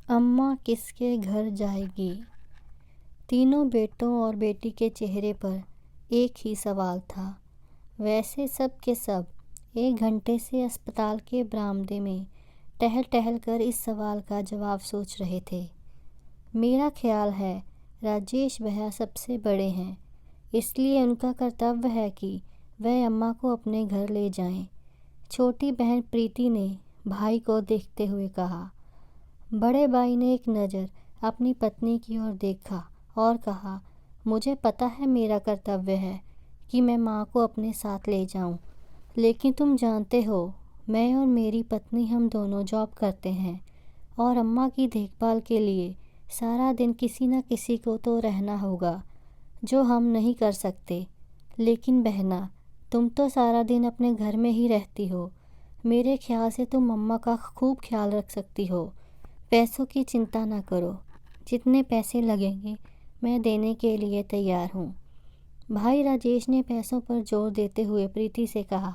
अम्मा किसके घर जाएगी? तीनों बेटों और बेटी के चेहरे पर एक ही सवाल था। वैसे सब के सब 1 घंटे से अस्पताल के बरामदे में टहल टहल कर इस सवाल का जवाब सोच रहे थे। मेरा ख्याल है राजेश भैया सबसे बड़े हैं, इसलिए उनका कर्तव्य है कि वह अम्मा को अपने घर ले जाएं। छोटी बहन प्रीति ने भाई को देखते हुए कहा। बड़े भाई ने एक नज़र अपनी पत्नी की ओर देखा और कहा, मुझे पता है मेरा कर्तव्य है कि मैं माँ को अपने साथ ले जाऊं, लेकिन तुम जानते हो मैं और मेरी पत्नी हम दोनों जॉब करते हैं और अम्मा की देखभाल के लिए सारा दिन किसी न किसी को तो रहना होगा, जो हम नहीं कर सकते। लेकिन बहना, तुम तो सारा दिन अपने घर में ही रहती हो। मेरे ख्याल से तुम अम्मा का खूब ख्याल रख सकती हो। पैसों की चिंता ना करो, जितने पैसे लगेंगे मैं देने के लिए तैयार हूँ। भाई राजेश ने पैसों पर जोर देते हुए प्रीति से कहा,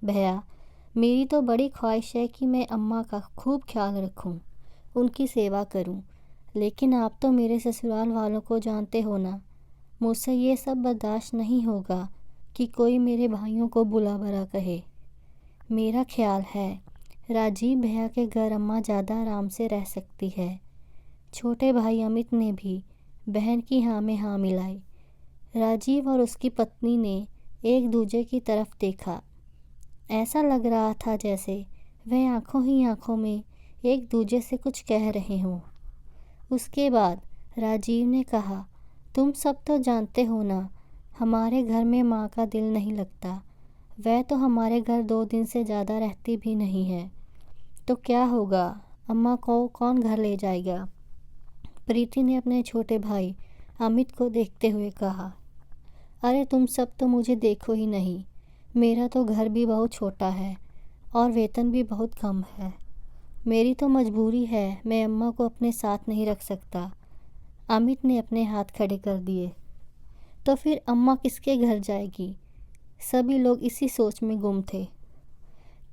भैया मेरी तो बड़ी ख्वाहिश है कि मैं अम्मा का खूब ख्याल रखूं, उनकी सेवा करूं, लेकिन आप तो मेरे ससुराल वालों को जानते हो ना, मुझसे ये सब बर्दाश्त नहीं होगा कि कोई मेरे भाइयों को बुला भला कहे। मेरा ख्याल है राजीव भैया के घर अम्मा ज़्यादा आराम से रह सकती है। छोटे भाई अमित ने भी बहन की हाँ में हाँ मिलाई। राजीव और उसकी पत्नी ने एक दूजे की तरफ देखा। ऐसा लग रहा था जैसे वह आंखों ही आंखों में एक दूजे से कुछ कह रहे हों। उसके बाद राजीव ने कहा, तुम सब तो जानते हो ना, हमारे घर में माँ का दिल नहीं लगता। वह तो हमारे घर 2 दिन से ज़्यादा रहती भी नहीं है, तो क्या होगा, अम्मा को कौन घर ले जाएगा? प्रीति ने अपने छोटे भाई अमित को देखते हुए कहा, अरे तुम सब तो मुझे देखो ही नहीं, मेरा तो घर भी बहुत छोटा है और वेतन भी बहुत कम है। मेरी तो मजबूरी है, मैं अम्मा को अपने साथ नहीं रख सकता। अमित ने अपने हाथ खड़े कर दिए। तो फिर अम्मा किसके घर जाएगी? सभी लोग इसी सोच में गुम थे।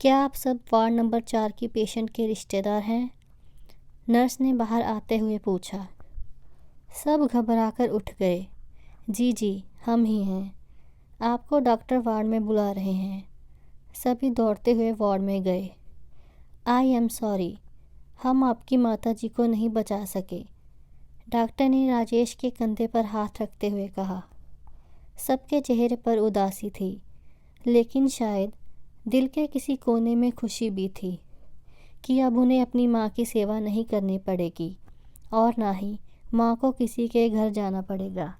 क्या आप सब वार्ड नंबर 4 की पेशेंट के रिश्तेदार हैं? नर्स ने बाहर आते हुए पूछा। सब घबराकर उठ गए। जी जी, हम ही हैं। आपको डॉक्टर वार्ड में बुला रहे हैं। सभी दौड़ते हुए वार्ड में गए। आई एम सॉरी, हम आपकी माता जी को नहीं बचा सके, डॉक्टर ने राजेश के कंधे पर हाथ रखते हुए कहा। सबके चेहरे पर उदासी थी, लेकिन शायद दिल के किसी कोने में खुशी भी थी कि अब उन्हें अपनी माँ की सेवा नहीं करनी पड़ेगी और ना ही माँ को किसी के घर जाना पड़ेगा।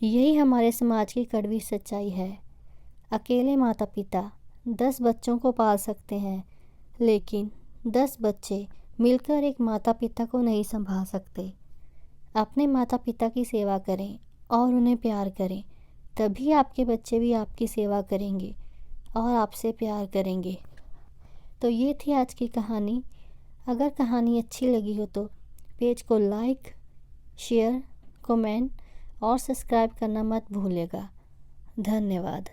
यही हमारे समाज की कड़वी सच्चाई है। अकेले माता पिता 10 बच्चों को पाल सकते हैं, लेकिन 10 बच्चे मिलकर एक माता पिता को नहीं संभाल सकते। अपने माता पिता की सेवा करें और उन्हें प्यार करें, तभी आपके बच्चे भी आपकी सेवा करेंगे और आपसे प्यार करेंगे। तो ये थी आज की कहानी। अगर कहानी अच्छी लगी हो तो पेज को लाइक, शेयर, कमेंट और सब्सक्राइब करना मत भूलिएगा। धन्यवाद।